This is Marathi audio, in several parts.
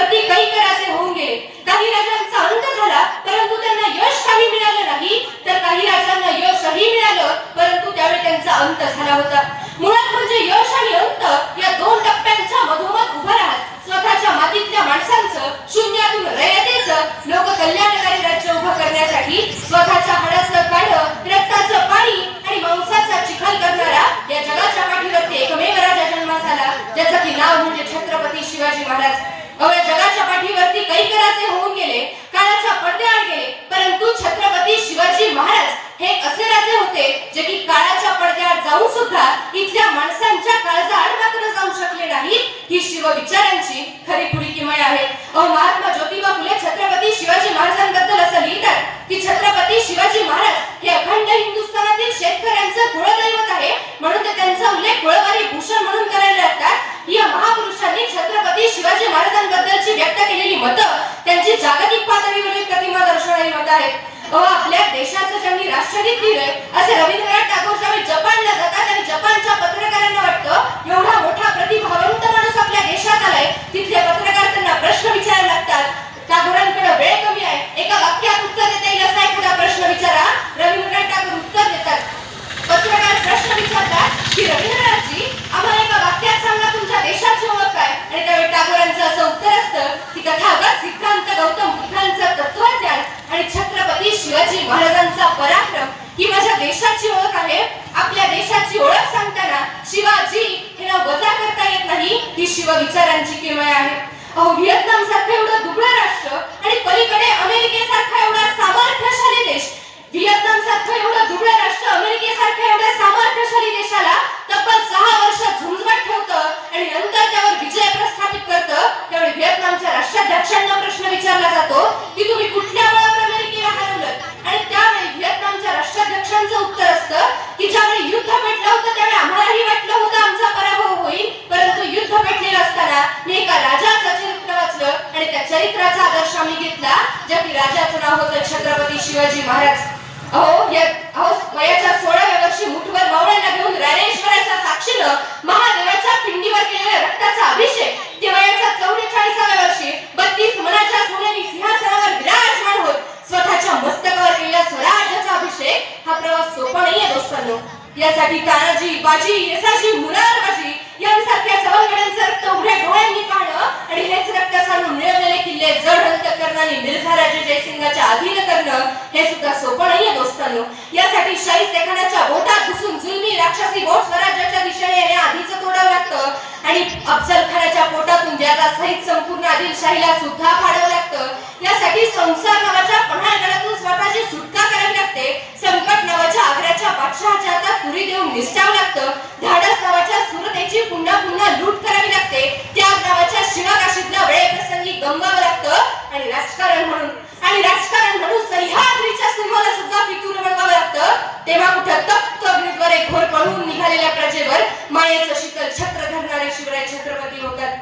छत्रपती कैकराचे होऊन गेले. काही राजांचा अंत झाला परंतु त्यांना यश काही मिळालं नाही, तर काही राजांना यशही मिळालं परंतु त्यावेळी त्यांचा अंत झाला होता. मुळात म्हणजे यश आणि अंत या दोन टप्प्यांच्या मधोमध उभं राहत स्वतःच्या मातीतल्या माणसांचं शून्यातून रयतेचं लोककल्याणकारी राज्य उभं करण्यासाठी स्वतःच्या हाडाचं काढं, रक्ताचं पाणी आणि मांसाचा चिखल करणारा या जगाच्या पाठीवरती एकमेव राजा जन्मास आला, ज्याचं की नाव म्हणजे छत्रपती शिवाजी महाराज. या जगाच्या पाठीवरती कैकराचे होऊन गेले, काळाच्या पडद्याआड गेले, परंतु छत्रपती शिवाजी महाराज हे असे राजे होते जे की काळाच्या पडद्याआड जाऊन सुद्धा इथल्या माणसांच्या काळजाआड मात्र जाऊ शकले नाही. ही शिवविचारांची खरी खुरी किमया आहे. महात्मा ज्योतिबा फुले छत्रपती शिवाजी महाराजांबद्दल असं लिहितात की छत्रपती शिवाजी महाराज हे अखंड हिंदुस्थानातील शेतकऱ्यांचं कुळदैवत आहे, म्हणून ते त्यांचा उल्लेख कुळवारी भूषण म्हणून करायला लागतात. या महापुरुषांनी छत्रपती शिवाजी महाराजांबद्दलची व्यक्त केलेली मतं त्यांची जागतिक पातळीवरील प्रतिमा दर्शवणारी मतं आहेत. आपल्या देशाचं ज्यांनी राष्ट्रगीत लिहिलंय असे रवींद्रनाथ टागोर ज्यावेळी जपानला जातात आणि जपानच्या पत्रकारांना वाटतं एवढा मोठा प्रतिभावंत माणूस आपल्या देशात आलाय, तिथले पत्रकार त्यांना प्रश्न विचारायला लागतात. टागोरांकडे वेळ कमी आहे, एका वाक्यात उत्तर देता येईल असा एखादा प्रश्न विचारा. रवींद्रनाथ टागोर उत्तर देतात. पत्रकार प्रश्न विचारतात की रवींद्रनाथजी आम्हाला एका वाक्यात सांगा तुमच्या देशाची ओळख काय, आणि त्यावेळी टागोरांचं असं उत्तर असतं की तथागत सिद्धांत गौतम बुद्धांचं तत्वज्ञान आणि छत्रपती शिवाजी महाराजांचा पराक्रम ही माझ्या देशाची ओळख आहे. आपल्या देशाची ओळख सांगताना शिवाजी हे नाव वजा करता येत नाही. ही शिवविचारांची किमया आहे. व्हिएतनाम सारखं एवढं दुबळं राष्ट्र आणि पलीकडे अमेरिकेसारखा एवढा सामर्थ्यशाली देश, व्हिएतनाम सारखं एवढं दुबळं राष्ट्र अमेरिकेसारख्या एवढ्या सामर्थ्यशाली देशाला तब्बल 6 वर्ष झुंजवत ठेवतं आणि नंतर त्यावर विजय प्रस्थापित करतं. त्यावेळी व्हिएतनामच्या राष्ट्राध्यक्षांना प्रश्न विचारला जातो की तुम्ही कुठल्या बळावर अमेरिकेला हरवलं, आणि त्यावेळी व्हिएतनामच्या राष्ट्राध्यक्षांचं उत्तर असतं की ज्यावेळी युद्ध पेटलं होतं त्यावेळी आम्हालाही वाटलं होतं आमचा पराभव होईल, परंतु युद्ध पेटलेलं असताना मी एका राजाचं चरित्र वाचलं आणि त्या चरित्राचा आदर्श आम्ही घेतला, ज्या की राजाचं नाव होतं छत्रपती शिवाजी महाराज. वयाच्या 16व्या वर्षी मुठभर मावळ्यांना घेऊन रायरेश्वराच्या साक्षीनं महादेवाच्या पिंडीवर केलेल्या रक्ताचा अभिषेक, ते वयाच्या 44व्या वर्षी 32 मनाच्या सोन्यानी सिंहासनावर विराजमान होत स्वतःच्या मस्तकावर केलेल्या स्वराज्याचा अभिषेक. हा प्रवास सोपा नाहीये दोस्तांनो. यासाठी तानाजी, बाजी, येसाजी, मुरारबाजी यांसारख्या सवंगड्यांचं रक्त उघड्या डोळ्यांनी पाहणं आणि हेच रक्त सांडून मिळवलेले किल्ले जड अंतकरणाने आणि मिर्झाराजे जयसिंगाच्या अधीन करणं हे सुद्धा सोपं नाहीये दोस्तांनो. यासाठी शाहिस्तेखानाच्या बोटात घुसून जुलमी राक्षसी बोट स्वराज्याच्या दिशेने येण्याआधीच तोडावं लागतं आणि अफजल खानाच्या पोटातून ज्याचा सहित संपूर्ण आदिलशाहीला सुद्धा फाडावं लागतं. यासाठी संसार नावाच्या पन्हाळगडातून स्वतःची सुटका करावी लागते. संकट नावाच्या आग्र्याच्या बादशहाच्या हातात तुरी देऊन निसटावं लागतं. धाडस नावाच्या सुरतेची पुन्हा पुन्हा लूट करावी लागते. त्याग नावाच्या शिवाकाशीतल्या वेळेप्रसंगी गमवावं लागतं आणि राजकारण म्हणून सह्याद्रीच्या सीमेला सुद्धा फितूर बनवावं लागतं. तेव्हा कुठं तप्त अग्नीद्वारे घोर पळून निघालेल्या प्रजेवर मायेचं शीतल छत्र धरणारे शिवराय छत्रपती होतात.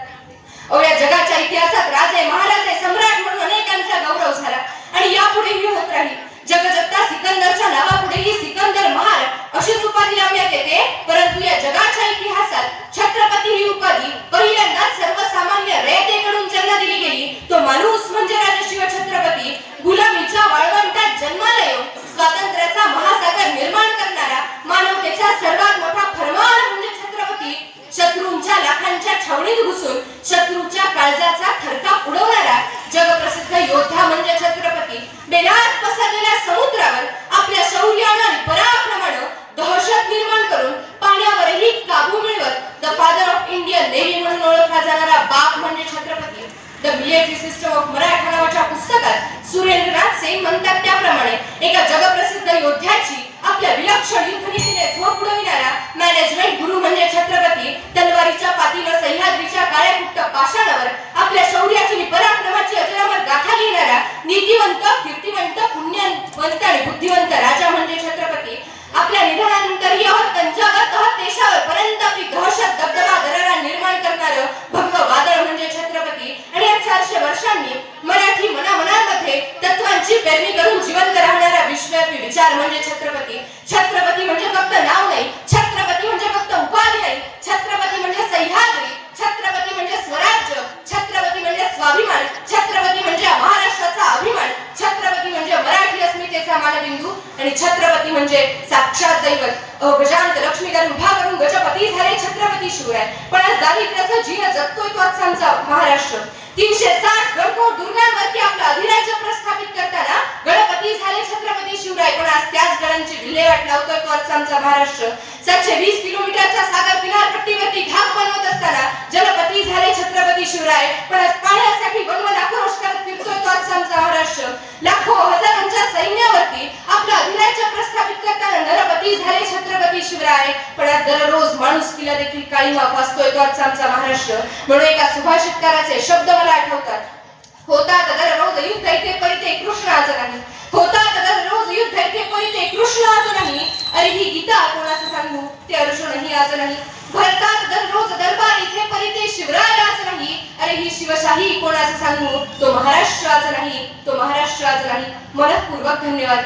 या जगाच्या इतिहासात राजे, महाराजे, सम्राट म्हणून अनेकांचा गौरव झाला आणि यापुढेही होत राहील. जगदत्ता सिकंदरच्या नावापुढेही सिकंदर महाल अशीच उपाधी लावण्यात येते, परंतु या जगाच्या इतिहासात छत्रपती ही उपाधी पहिल्यांदाच सर्वसामान्य रयतेकडून ज्यांना दिली गेली तो माणूस म्हणजे राजा शिवछत्रपती. गुलामीच्या वाळवंटात जन्माला येऊन स्वातंत्र्याचा महासागर निर्माण करणारा मानवतेचा सर्वात मोठा फरमान म्हणजे छत्रपती. शत्रूंच्या लाखांच्या छावणीत घुसून शत्रूच्या काळजाचा थरकाप उडवणारा जगप्रसिद्ध योद्धा म्हणजे छत्रपती. बेलात पसरलेल्या समुद्रावर आपल्या शौर्यानं आणि पराक्रमानं दहशत निर्माण करून पाण्यावरही काबू मिळवत the father of Indian navy म्हणून ओळखला जाणारा बाप म्हणजे Chhatrapati. The military system of Maratha नावाच्या पुस्तकात सुरेंद्रनाथ सेन म्हणतात त्याप्रमाणे एका जगप्रसिद्ध योद्ध्याची आपल्या विलक्षण युद्धनीतीने झोप उडविणारा मॅनेजमेंट गुरु म्हणजे छत्रपती. तलवारीच्या पातीनं सह्याद्रीच्या काळ्याकुट्ट पाषाणावर आपल्या शौर्याची आणि पराक्रमाची अजरामर गाथा लिहिणारा नीतिवंत, कीर्तिवंत, पुण्यवंत आणि बुद्धिवंत राजा म्हणजे छत्रपती. आपल्या निधनानंतरही तंजावर देशावर पर्यंत आपली दहशत, दबदबा, दरारा निर्माण करणारं भव्य वादळ म्हणजे छत्रपती. आणि या 400 वर्षांनी मराठी मनामनांमध्ये तत्वांची पेरणी करून जिवंत राहणारा विश्वव्यापी विचार म्हणजे छत्रपती. छत्रपती म्हणजे फक्त नाव नाही, छत्रपती म्हणजे फक्त उपाधी नाही, छत्रपती म्हणजे सह्याद्री, छत्रपती म्हणजे स्वराज्य, छत्रपती म्हणजे स्वाभिमान, आणि छत्रपती म्हणजे साक्षात दैवत. गजांत लक्ष्मीकर उभा करून गजपती झाले छत्रपती शिवराय. पण आज दारिद्र्याचं जीवन जगतोय तो आजचा आमचा महाराष्ट्र. 360 गडकोट दुर्गांवरती आपलं अधिराज्य प्रस्थापित करताना गणपती झाले छत्रपती शिवराय. पण आज त्याच गडांची विल्हेवाट लावतोय तो आजचा आमचा महाराष्ट्र. 720 किलोमीटरच्या सागर किनारपट्टीवरती घाट बनवत असताना जलपती झाले छत्रपती शिवराय. पण आज पाण्यासाठी वनवन आक्रोश करत फिरतोय तो आजचा आमचा महाराष्ट्र. लाखो हजारांच्या सैन्यावरती आपलं अधिराज्य प्रस्थापित करताना नरपती झाले छत्रपती शिवराय. पण आज दररोज माणुसकीला देखील काळीमा फासतोय तो आजचा आमचा महाराष्ट्र. म्हणून एका सुभाषितकाराचे शब्द मला आठवतात. होतात दररोज युद्ध इथे परिते कृष्ण आज नाही. होतात दररोज युद्ध इथे परिते कृष्ण आज नाही. अरे ही गीता कोणाचं सांगू ते अर्जुनही आज नाही. भरतात दररोज दरबार इथे परिते शिवराय आज नाही. अरे ही शिवशाही कोणाचं सांगू तो महाराष्ट्र आज नाही. तो महाराष्ट्र आज नाही. मनःपूर्वक धन्यवाद.